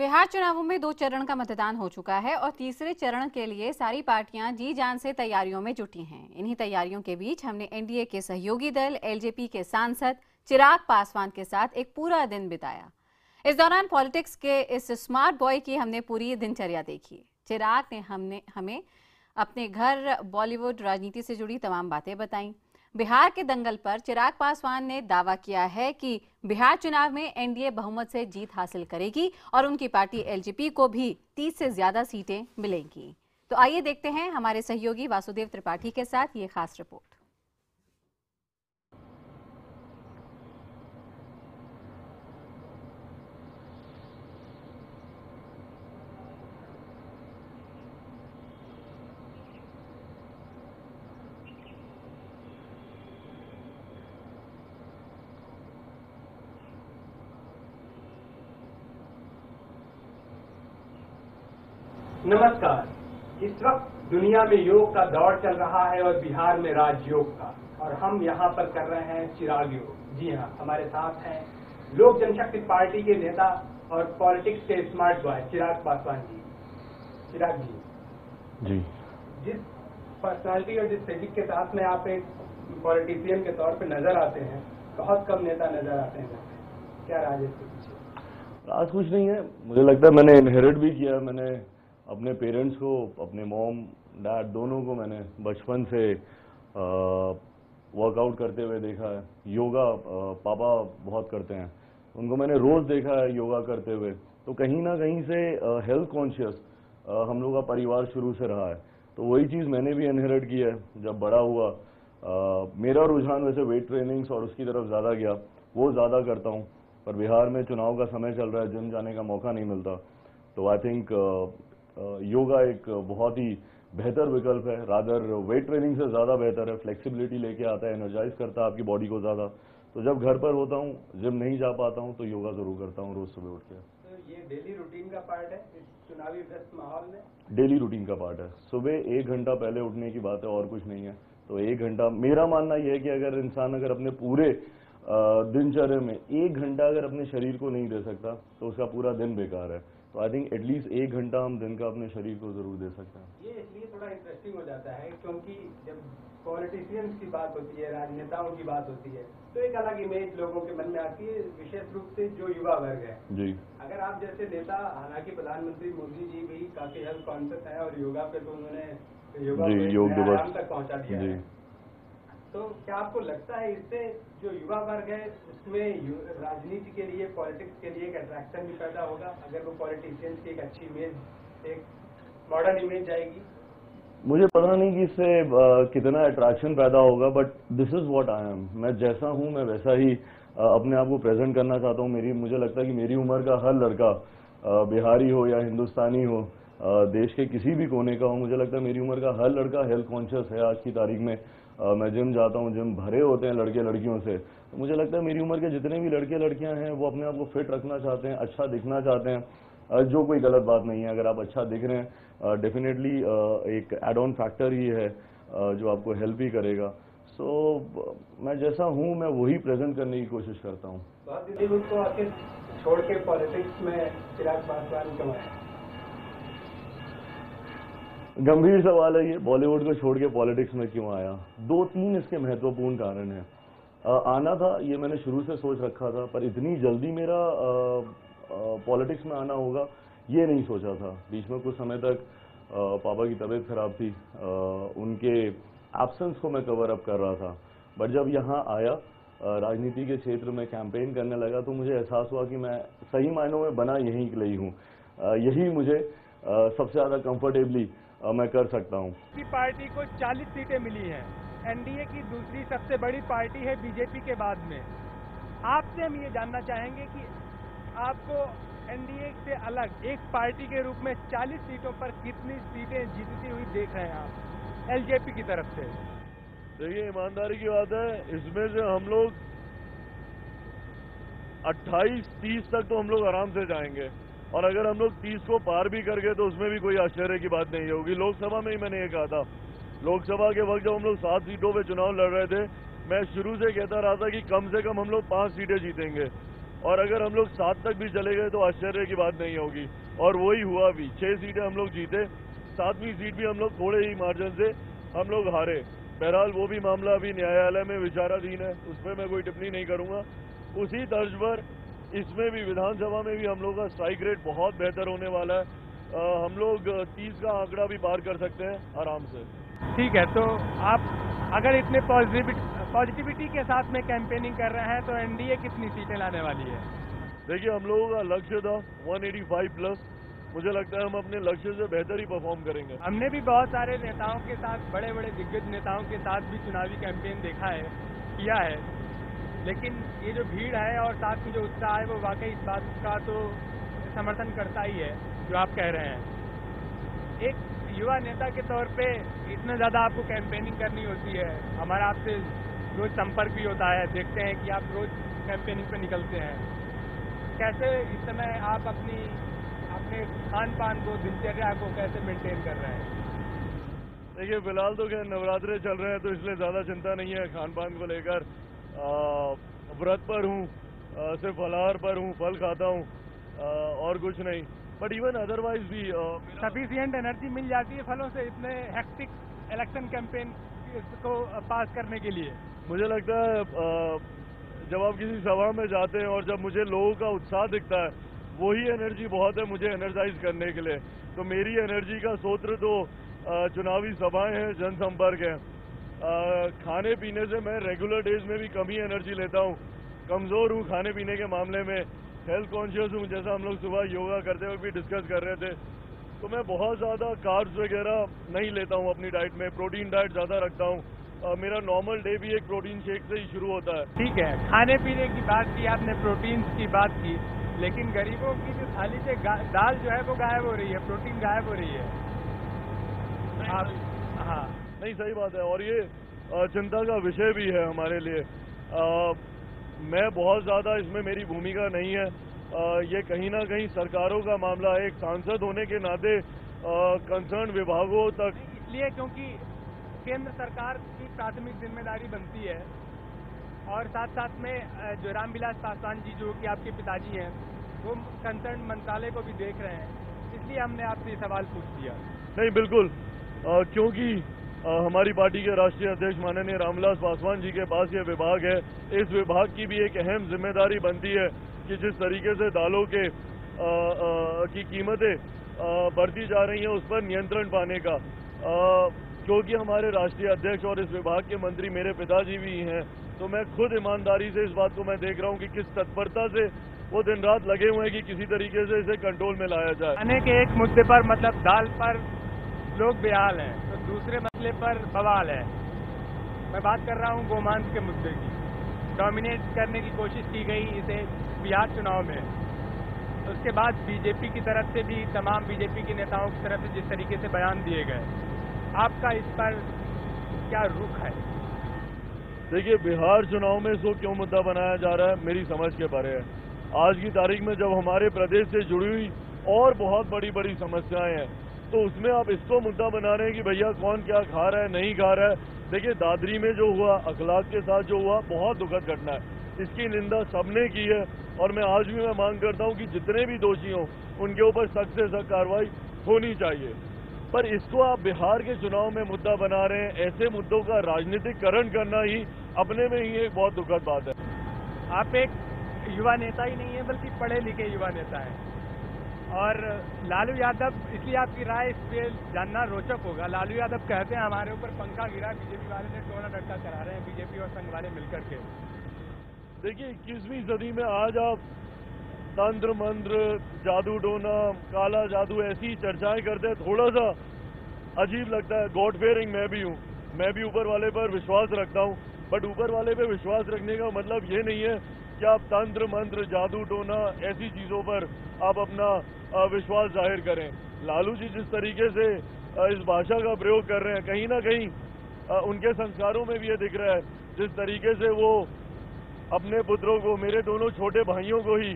बिहार चुनावों में 2 चरण का मतदान हो चुका है और तीसरे चरण के लिए सारी पार्टियां जी जान से तैयारियों में जुटी हैं। इन्हीं तैयारियों के बीच हमने एनडीए के सहयोगी दल एलजेपी के सांसद चिराग पासवान के साथ एक पूरा दिन बिताया। इस दौरान पॉलिटिक्स के इस स्मार्ट बॉय की हमने पूरी दिनचर्या देखी। चिराग ने हमें अपने घर बॉलीवुड राजनीति से जुड़ी तमाम बातें बताईं। बिहार के दंगल पर चिराग पासवान ने दावा किया है कि बिहार चुनाव में एनडीए बहुमत से जीत हासिल करेगी और उनकी पार्टी एलजेपी को भी 30 से ज्यादा सीटें मिलेंगी। तो आइए देखते हैं हमारे सहयोगी वासुदेव त्रिपाठी के साथ ये खास रिपोर्ट। नमस्कार। इस वक्त दुनिया में योग का दौर चल रहा है और बिहार में राजयोग का, और हम यहाँ पर कर रहे हैं चिराग योग। जी हाँ, हमारे साथ हैं लोक जनशक्ति पार्टी के नेता और पॉलिटिक्स के स्मार्ट बॉय चिराग पासवान जी। चिराग जी, जिस पर्सनालिटी और जिस फेजिक के साथ में आप एक पॉलिटिशियन के तौर पे नजर आते हैं, बहुत कम नेता नजर आते हैं। क्या राज है इसके पीछे? राज कुछ नहीं है। मुझे लगता है मैंने इनहेरिट भी किया। मैंने अपने पेरेंट्स को, अपने मॉम डैड दोनों को मैंने बचपन से वर्कआउट करते हुए देखा है। योगा पापा बहुत करते हैं, उनको मैंने रोज देखा है योगा करते हुए। तो कहीं ना कहीं से हेल्थ कॉन्शियस हम लोग का परिवार शुरू से रहा है। तो वही चीज़ मैंने भी इनहेरिट की है। जब बड़ा हुआ मेरा रुझान वैसे वेट ट्रेनिंग्स और उसकी तरफ ज़्यादा गया, वो ज़्यादा करता हूँ। पर बिहार में चुनाव का समय चल रहा है, जिम जाने का मौका नहीं मिलता। तो आई थिंक योगा एक बहुत ही बेहतर विकल्प है। रादर वेट ट्रेनिंग से ज़्यादा बेहतर है। फ्लेक्सिबिलिटी लेके आता है, एनर्जाइज करता है आपकी बॉडी को ज़्यादा। तो जब घर पर होता हूँ, जिम नहीं जा पाता हूँ, तो योगा ज़रूर करता हूँ रोज़ सुबह उठ के। तो ये डेली रूटीन का पार्ट है इस चुनावी व्यस्त माहौल में? डेली रूटीन का पार्ट है। सुबह 1 घंटा पहले उठने की बात है, और कुछ नहीं है। तो 1 घंटा, मेरा मानना यह है कि अगर इंसान अपने पूरे दिनचर्या में 1 घंटा अगर अपने शरीर को नहीं दे सकता, तो उसका पूरा दिन बेकार है। तो आई थिंक एटलीस्ट 1 घंटा हम दिन का अपने शरीर को जरूर दे सकते हैं। ये इसलिए थोड़ा इंटरेस्टिंग हो जाता है क्योंकि जब पॉलिटिशियंस की बात होती है, राजनेताओं की बात होती है, तो एक अलग इमेज लोगों के मन में आती है, विशेष रूप से जो युवा वर्ग है। जी, अगर आप जैसे नेता, हालांकि प्रधानमंत्री मोदी जी भी काफी हेल्थ कॉन्शियस है और योगा पे तो उन्होंने योग दिवस तक पहुंचा दिया है। तो क्या आपको लगता है इससे जो युवा वर्ग है उसमें राजनीति के लिए, पॉलिटिक्स के लिए एक अट्रैक्शन भी पैदा होगा? अगर वो पॉलिटिशियंस की एक अच्छी इमेज, एक मॉडर्न इमेज जाएगी? मुझे पता नहीं कि इससे कितना अट्रैक्शन पैदा होगा, but this is what I am. मैं जैसा हूं मैं वैसा ही अपने आप को प्रेजेंट करना चाहता हूं। मुझे लगता है कि मेरी उम्र का हर लड़का, बिहारी हो या हिंदुस्तानी हो, देश के किसी भी कोने का हो, मुझे लगता है मेरी उम्र का हर लड़का हेल्थ कॉन्शियस है आज की तारीख में। मैं जिम जाता हूँ, जिम भरे होते हैं लड़के लड़कियों से। तो मुझे लगता है मेरी उम्र के जितने भी लड़के लड़कियां हैं वो अपने आप को फिट रखना चाहते हैं, अच्छा दिखना चाहते हैं, जो कोई गलत बात नहीं है। अगर आप अच्छा दिख रहे हैं, डेफिनेटली एक एड ऑन फैक्टर ही है जो आपको हेल्प ही करेगा। सो मैं जैसा हूँ मैं वही प्रेजेंट करने की कोशिश करता हूँ। बहुत दिल्ली को आखिर छोड़ के पॉलिटिक्स में चिराग पासवान क्यों आए? गंभीर सवाल है ये, बॉलीवुड को छोड़ के पॉलिटिक्स में क्यों आया? 2-3 इसके महत्वपूर्ण कारण हैं। आना था, ये मैंने शुरू से सोच रखा था, पर इतनी जल्दी मेरा पॉलिटिक्स में आना होगा ये नहीं सोचा था। बीच में कुछ समय तक पापा की तबीयत खराब थी, उनके एब्सेंस को मैं कवर अप कर रहा था। बट जब यहाँ आया, राजनीति के क्षेत्र में कैंपेन करने लगा, तो मुझे एहसास हुआ कि मैं सही मायनों में बना यहीं के लिए हूँ। यही मुझे सबसे ज़्यादा कंफर्टेबली मैं कर सकता हूँ। की पार्टी को 40 सीटें मिली हैं। एनडीए की दूसरी सबसे बड़ी पार्टी है बीजेपी के बाद में। आपसे हम ये जानना चाहेंगे कि आपको एनडीए से अलग एक पार्टी के रूप में 40 सीटों पर कितनी सीटें जीतती हुई देख रहे हैं आप एलजेपी की तरफ से? देखिए, ईमानदारी की बात है, इसमें से हम लोग 28-30 तक तो हम लोग आराम से जाएंगे, और अगर हम लोग 30 को पार भी कर गए तो उसमें भी कोई आश्चर्य की बात नहीं होगी। लोकसभा में ही मैंने ये कहा था, लोकसभा के वक्त जब हम लोग 7 सीटों पे चुनाव लड़ रहे थे, मैं शुरू से कहता रहा था कि कम से कम हम लोग 5 सीटें जीतेंगे। और अगर हम लोग 7 तक भी चले गए तो आश्चर्य की बात नहीं होगी। और वही हुआ भी, 6 सीटें हम लोग जीते, 7वीं सीट भी हम लोग थोड़े ही मार्जिन से हम लोग हारे। बहरहाल वो भी मामला अभी न्यायालय में विचाराधीन है, उस पर मैं कोई टिप्पणी नहीं करूंगा। उसी तर्ज पर इसमें भी विधानसभा में भी हम लोग का स्ट्राइक रेट बहुत बेहतर होने वाला है। हम लोग 30 का आंकड़ा भी पार कर सकते हैं आराम से। ठीक है, तो आप अगर इतने पॉजिटिविटी के साथ में कैंपेनिंग कर रहे हैं तो एनडीए कितनी सीटें लाने वाली है? देखिए, हम लोगों का लक्ष्य था 185 प्लस। मुझे लगता है हम अपने लक्ष्य से बेहतर ही परफॉर्म करेंगे। हमने भी बहुत सारे नेताओं के साथ, बड़े बड़े दिग्गज नेताओं के साथ भी चुनावी कैंपेन देखा है, किया है, लेकिन ये जो भीड़ है और साथ में जो उत्साह है वो वाकई इस बात का तो समर्थन करता ही है जो आप कह रहे हैं। एक युवा नेता के तौर पे इतना ज़्यादा आपको कैंपेनिंग करनी होती है, हमारा आपसे रोज संपर्क भी होता है, देखते हैं कि आप रोज कैंपेनिंग पे निकलते हैं। कैसे इस समय आप अपने खान पान को, दिनचर्या को कैसे मेंटेन कर रहे हैं? देखिए, फिलहाल तो क्या नवरात्रे चल रहे हैं तो इसलिए ज़्यादा चिंता नहीं है खान पान को लेकर। व्रत पर हूँ, सिर्फ फलाहार पर हूँ, फल खाता हूँ, और कुछ नहीं। बट इवन अदरवाइज भी सफिशिएंट एनर्जी मिल जाती है फलों से इतने हेक्टिक इलेक्शन कैंपेन को पास करने के लिए? मुझे लगता है जब आप किसी सभा में जाते हैं और जब मुझे लोगों का उत्साह दिखता है, वही एनर्जी बहुत है मुझे एनर्जाइज करने के लिए। तो मेरी एनर्जी का स्रोत तो चुनावी सभाएं हैं, जनसंपर्क है। खाने पीने से मैं रेगुलर डेज में भी कम ही एनर्जी लेता हूँ, कमज़ोर हूँ खाने पीने के मामले में, हेल्थ कॉन्शियस हूँ। जैसा हम लोग सुबह योगा करते वक्त भी डिस्कस कर रहे थे, तो मैं बहुत ज़्यादा कार्ब्स वगैरह नहीं लेता हूँ अपनी डाइट में, प्रोटीन डाइट ज़्यादा रखता हूँ। मेरा नॉर्मल डे भी एक प्रोटीन शेक से ही शुरू होता है। ठीक है, खाने पीने की बात की आपने, प्रोटीन की बात की, लेकिन गरीबों की जो थाली से दाल जो है वो गायब हो रही है, प्रोटीन गायब हो रही है। आप हाँ, नहीं, सही बात है, और ये चिंता का विषय भी है हमारे लिए। मैं बहुत ज़्यादा इसमें मेरी भूमिका नहीं है, ये कहीं ना कहीं सरकारों का मामला है। एक सांसद होने के नाते कंसर्न विभागों तक, इसलिए क्योंकि केंद्र सरकार की प्राथमिक जिम्मेदारी बनती है, और साथ साथ में जो रामविलास पासवान जी जो कि आपके पिताजी हैं, वो कंसर्न मंत्रालय को भी देख रहे हैं, इसलिए हमने आपसे सवाल पूछ दिया। नहीं, बिल्कुल, क्योंकि हमारी पार्टी के राष्ट्रीय अध्यक्ष माननीय रामविलास पासवान जी के पास ये विभाग है। इस विभाग की भी एक अहम जिम्मेदारी बनती है कि जिस तरीके से दालों के की कीमतें बढ़ती जा रही हैं, उस पर नियंत्रण पाने का। क्योंकि हमारे राष्ट्रीय अध्यक्ष और इस विभाग के मंत्री मेरे पिताजी भी हैं, तो मैं खुद ईमानदारी से इस बात को मैं देख रहा हूँ कि किस तत्परता से वो दिन रात लगे हुए हैं कि किसी तरीके से इसे कंट्रोल में लाया जाए। खाने के एक मुद्दे पर, मतलब दाल पर लोग बेहाल हैं, तो दूसरे मसले पर बवाल है। मैं बात कर रहा हूँ गोमांस के मुद्दे की। डोमिनेट करने की कोशिश की गई इसे बिहार चुनाव में, उसके बाद बीजेपी की तरफ से भी, तमाम बीजेपी के नेताओं की तरफ से जिस तरीके से बयान दिए गए, आपका इस पर क्या रुख है? देखिए, बिहार चुनाव में इसको क्यों मुद्दा बनाया जा रहा है मेरी समझ के परे है। आज की तारीख में जब हमारे प्रदेश से जुड़ी हुई और बहुत बड़ी बड़ी समस्याएं हैं, तो उसमें आप इसको मुद्दा बना रहे हैं कि भैया कौन क्या खा रहा है, नहीं खा रहा है। देखिए, दादरी में जो हुआ, अखलाक के साथ जो हुआ, बहुत दुखद घटना है, इसकी निंदा सबने की है। और मैं आज भी मांग करता हूं कि जितने भी दोषी हों उनके ऊपर सख्त से सख्त कार्रवाई होनी चाहिए। पर इसको आप बिहार के चुनाव में मुद्दा बना रहे हैं। ऐसे मुद्दों का राजनीतिकरण करना ही अपने में ही एक बहुत दुखद बात है। आप एक युवा नेता ही नहीं है, बल्कि पढ़े लिखे युवा नेता है। और लालू यादव, इसलिए आपकी राय इस पे जानना रोचक होगा। लालू यादव कहते हैं हमारे ऊपर पंखा गिरा, बीजेपी वाले ने टोना डटका करा रहे हैं, बीजेपी और संघ वाले मिलकर के। देखिए, 21वीं सदी में आज आप तंत्र मंत्र, जादू टोना, काला जादू, ऐसी चर्चाएं करते हैं, थोड़ा सा अजीब लगता है। गॉड फेयरिंग मैं भी हूँ, मैं भी ऊपर वाले पर विश्वास रखता हूँ, बट ऊपर वाले पे विश्वास रखने का मतलब ये नहीं है कि आप तंत्र मंत्र, जादू टोना, ऐसी चीजों पर आप अपना विश्वास जाहिर करें। लालू जी जिस तरीके से इस भाषा का प्रयोग कर रहे हैं, कहीं ना कहीं उनके संस्कारों में भी ये दिख रहा है। जिस तरीके से वो अपने पुत्रों को, मेरे दोनों छोटे भाइयों को ही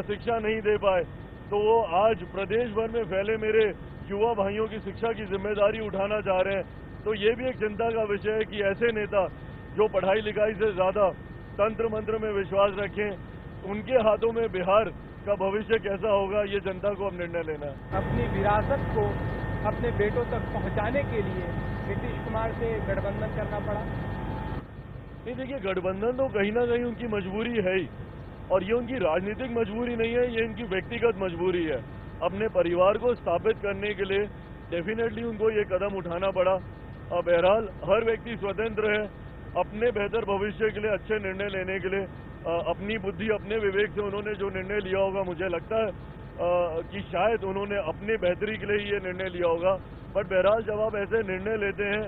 शिक्षा नहीं दे पाए, तो वो आज प्रदेश भर में फैले मेरे युवा भाइयों की शिक्षा की जिम्मेदारी उठाना चाह रहे हैं। तो ये भी एक चिंता का विषय है कि ऐसे नेता जो पढ़ाई लिखाई से ज्यादा तंत्र मंत्र में विश्वास रखें, उनके हाथों में बिहार का भविष्य कैसा होगा ये जनता को अब निर्णय लेना है। अपनी विरासत को अपने बेटों तक पहुंचाने के लिए नीतीश कुमार से गठबंधन करना पड़ा। नहीं, देखिए, गठबंधन तो कहीं ना कहीं उनकी मजबूरी है ही, और ये उनकी राजनीतिक मजबूरी नहीं है, ये इनकी व्यक्तिगत मजबूरी है। अपने परिवार को स्थापित करने के लिए डेफिनेटली उनको ये कदम उठाना पड़ा। अब बहरहाल हर व्यक्ति स्वतंत्र है अपने बेहतर भविष्य के लिए, अच्छे निर्णय लेने के लिए। अपनी बुद्धि, अपने विवेक से उन्होंने जो निर्णय लिया होगा, मुझे लगता है कि शायद उन्होंने अपनी बेहतरी के लिए ये निर्णय लिया होगा। बट बहरहाल जब आप ऐसे निर्णय लेते हैं,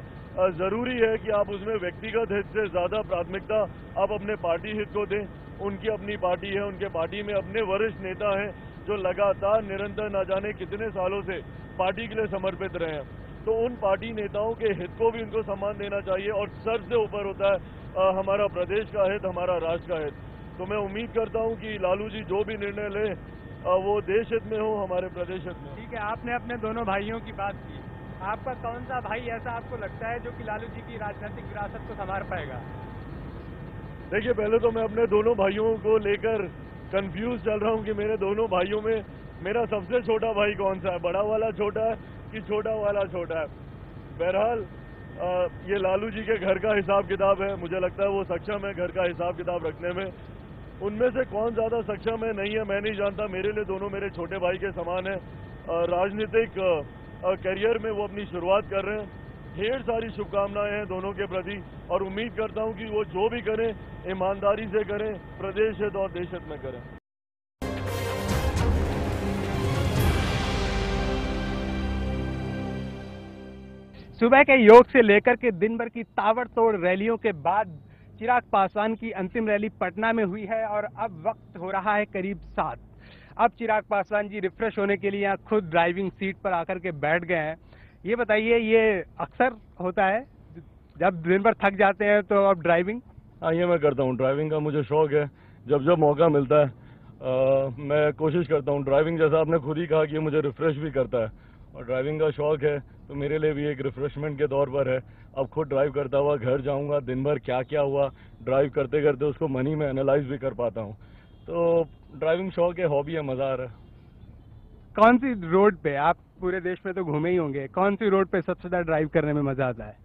जरूरी है कि आप उसमें व्यक्तिगत हित से ज्यादा प्राथमिकता आप अपने पार्टी हित को दें। उनकी अपनी पार्टी है, उनके पार्टी में अपने वरिष्ठ नेता हैं जो लगातार निरंतर न जाने कितने सालों से पार्टी के लिए समर्पित रहे हैं। तो उन पार्टी नेताओं के हित को भी उनको सम्मान देना चाहिए, और सर से ऊपर होता है हमारा प्रदेश का हित, हमारा राष्ट्र का हित। तो मैं उम्मीद करता हूं कि लालू जी जो भी निर्णय लें वो देश हित में हो, हमारे प्रदेश हित में। ठीक है, आपने अपने दोनों भाइयों की बात की। आपका कौन सा भाई ऐसा आपको लगता है जो कि लालू जी की राजनीतिक विरासत को संभाल पाएगा? देखिए, पहले तो मैं अपने दोनों भाइयों को लेकर कंफ्यूज चल रहा हूं कि मेरे दोनों भाइयों में मेरा सबसे छोटा भाई कौन सा है, बड़ा वाला छोटा है कि छोटा वाला छोटा है। बहरहाल ये लालू जी के घर का हिसाब किताब है, मुझे लगता है वो सक्षम है घर का हिसाब किताब रखने में। उनमें से कौन ज्यादा सक्षम है नहीं है मैं नहीं जानता, मेरे लिए दोनों मेरे छोटे भाई के समान है। राजनीतिक करियर में वो अपनी शुरुआत कर रहे हैं। ढेर सारी शुभकामनाएं हैं दोनों के प्रति, और उम्मीद करता हूं कि वो जो भी करें ईमानदारी से करें, प्रदेश हित और देश हित में करें। सुबह के योग से लेकर के दिन भर की ताबड़तोड़ रैलियों के बाद चिराग पासवान की अंतिम रैली पटना में हुई है, और अब वक्त हो रहा है करीब 7। अब चिराग पासवान जी रिफ्रेश होने के लिए यहाँ खुद ड्राइविंग सीट पर आकर के बैठ गए हैं। ये बताइए, ये अक्सर होता है जब दिन भर थक जाते हैं तो अब ड्राइविंग? हाँ, ये मैं करता हूँ। ड्राइविंग का मुझे शौक है, जब जब मौका मिलता है मैं कोशिश करता हूँ। ड्राइविंग, जैसा आपने खुद ही कहा, कि ये मुझे रिफ्रेश भी करता है, और ड्राइविंग का शौक है तो मेरे लिए भी एक रिफ्रेशमेंट के तौर पर है। अब खुद ड्राइव करता हुआ घर जाऊंगा, दिन भर क्या क्या हुआ ड्राइव करते करते उसको मनी में एनालाइज भी कर पाता हूँ। तो ड्राइविंग शौक है, हॉबी है, मजा आ रहा है। कौन सी रोड पे, आप पूरे देश में तो घूमे ही होंगे, कौन सी रोड पे सबसे ज्यादा ड्राइव करने में मजा आता है?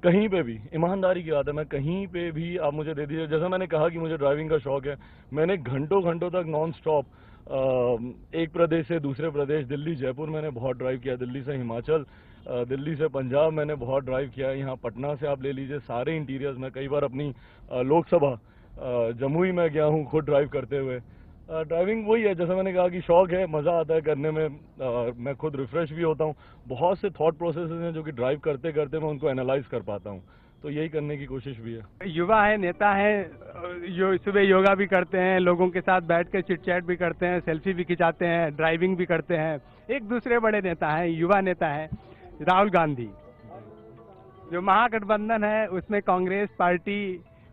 कहीं पे भी, ईमानदारी की बात है, मैं कहीं पे भी आप मुझे दे दीजिए। जैसा मैंने कहा कि मुझे ड्राइविंग का शौक है, मैंने घंटों घंटों तक नॉन स्टॉप एक प्रदेश से दूसरे प्रदेश, दिल्ली जयपुर मैंने बहुत ड्राइव किया, दिल्ली से हिमाचल, दिल्ली से पंजाब मैंने बहुत ड्राइव किया है। यहाँ पटना से आप ले लीजिए, सारे इंटीरियर्स में कई बार अपनी लोकसभा जमुई में गया हूँ खुद ड्राइव करते हुए। ड्राइविंग वही है, जैसा मैंने कहा कि शौक है, मज़ा आता है करने में। मैं खुद रिफ्रेश भी होता हूँ। बहुत से थॉट प्रोसेसेस हैं जो कि ड्राइव करते करते मैं उनको एनालाइज कर पाता हूँ, तो यही करने की कोशिश भी है। युवा है, नेता है, जो सुबह योगा भी करते हैं, लोगों के साथ बैठ के चिट चैट भी करते हैं, सेल्फी भी खिंचाते हैं, ड्राइविंग भी करते हैं। एक दूसरे बड़े नेता हैं, युवा नेता है राहुल गांधी। जो महागठबंधन है उसमें कांग्रेस पार्टी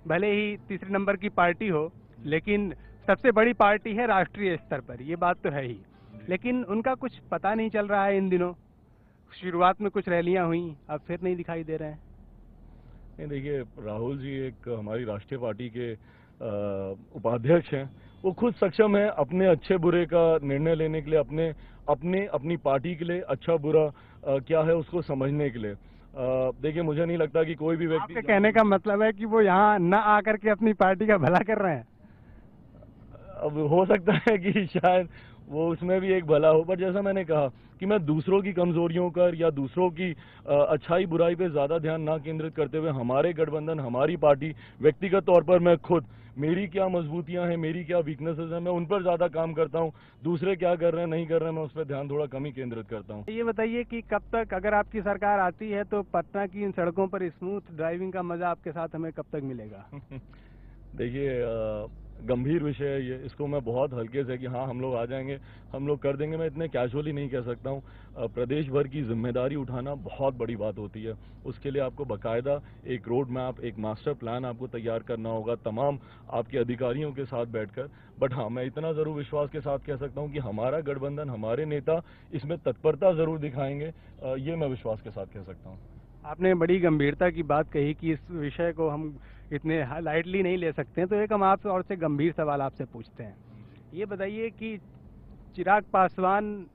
भले ही तीसरे नंबर की पार्टी हो, लेकिन सबसे बड़ी पार्टी है राष्ट्रीय स्तर पर, ये बात तो है ही। लेकिन उनका कुछ पता नहीं चल रहा है इन दिनों। शुरुआत में कुछ रैलियां हुई, अब फिर नहीं दिखाई दे रहे हैं। नहीं, देखिए, राहुल जी एक हमारी राष्ट्रीय पार्टी के उपाध्यक्ष हैं। वो खुद सक्षम है अपने अच्छे बुरे का निर्णय लेने के लिए, अपनी पार्टी के लिए अच्छा बुरा क्या है उसको समझने के लिए। देखिए, मुझे नहीं लगता कि कोई भी व्यक्ति, आपके कहने का मतलब है कि वो यहाँ न आकर के अपनी पार्टी का भला कर रहे हैं? अब हो सकता है कि शायद वो उसमें भी एक भला हो, पर जैसा मैंने कहा कि मैं दूसरों की कमजोरियों पर या दूसरों की अच्छाई बुराई पे ज्यादा ध्यान ना केंद्रित करते हुए, हमारे गठबंधन, हमारी पार्टी, व्यक्तिगत तौर पर मैं खुद, मेरी क्या मजबूतियां हैं, मेरी क्या वीकनेसेस हैं, मैं उन पर ज्यादा काम करता हूं। दूसरे क्या कर रहे हैं नहीं कर रहे हैं, मैं उस पर ध्यान थोड़ा कम ही केंद्रित करता हूं। ये बताइए कि कब तक, अगर आपकी सरकार आती है तो पटना की इन सड़कों पर स्मूथ ड्राइविंग का मजा आपके साथ हमें कब तक मिलेगा? देखिए, गंभीर विषय है ये, इसको मैं बहुत हल्के से कि हाँ हम लोग आ जाएंगे, हम लोग कर देंगे, मैं इतने कैजुअली नहीं कह सकता हूँ। प्रदेश भर की जिम्मेदारी उठाना बहुत बड़ी बात होती है। उसके लिए आपको बाकायदा एक रोड मैप, एक मास्टर प्लान आपको तैयार करना होगा तमाम आपके अधिकारियों के साथ बैठकर। बट हाँ, मैं इतना जरूर विश्वास के साथ कह सकता हूँ कि हमारा गठबंधन, हमारे नेता इसमें तत्परता जरूर दिखाएंगे, ये मैं विश्वास के साथ कह सकता हूँ। आपने बड़ी गंभीरता की बात कही कि इस विषय को हम इतने लाइटली नहीं ले सकते हैं। तो एक हम आपसे और से गंभीर सवाल आपसे पूछते हैं, ये बताइए कि चिराग पासवान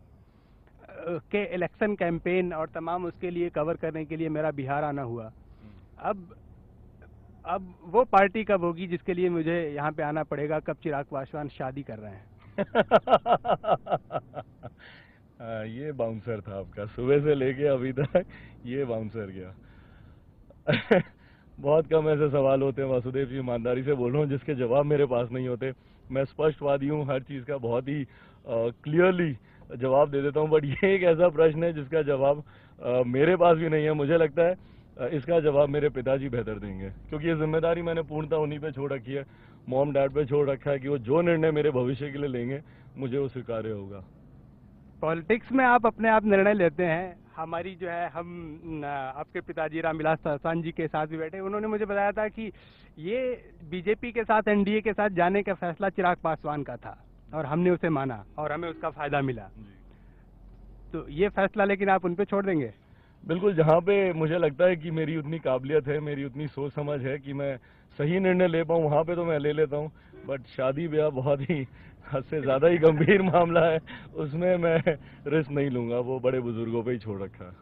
के इलेक्शन कैंपेन और तमाम उसके लिए कवर करने के लिए मेरा बिहार आना हुआ। अब वो पार्टी कब होगी जिसके लिए मुझे यहाँ पे आना पड़ेगा? कब चिराग पासवान शादी कर रहे हैं? ये बाउंसर था आपका, सुबह से लेके अभी तक ये बाउंसर गया। बहुत कम ऐसे सवाल होते हैं वासुदेव जी, ईमानदारी से बोल रहा हूँ, जिसके जवाब मेरे पास नहीं होते। मैं स्पष्टवादी हूँ, हर चीज़ का बहुत ही क्लियरली जवाब दे देता हूँ, बट ये एक ऐसा प्रश्न है जिसका जवाब मेरे पास भी नहीं है। मुझे लगता है इसका जवाब मेरे पिताजी बेहतर देंगे, क्योंकि ये जिम्मेदारी मैंने पूर्णतः उन्हीं पे छोड़ रखी है, मॉम डैड पे छोड़ रखा है कि वो जो निर्णय मेरे भविष्य के लिए लेंगे मुझे वो स्वीकार्य होगा। पॉलिटिक्स में आप अपने आप निर्णय लेते हैं। हमारी जो है, हम आपके पिताजी रामविलास पासवान जी के साथ भी बैठे, उन्होंने मुझे बताया था कि ये बीजेपी के साथ, एनडीए के साथ जाने का फैसला चिराग पासवान का था और हमने उसे माना और हमें उसका फायदा मिला। तो ये फैसला लेकिन आप उन पे छोड़ देंगे? बिल्कुल, जहाँ पे मुझे लगता है कि मेरी उतनी काबिलियत है, मेरी उतनी सोच समझ है कि मैं सही निर्णय ले पाऊँ, वहाँ पे तो मैं ले लेता हूँ। बट शादी ब्याह बहुत ही हद से ज़्यादा ही गंभीर मामला है, उसमें मैं रिस्क नहीं लूँगा, वो बड़े बुजुर्गों पे ही छोड़ रखा है।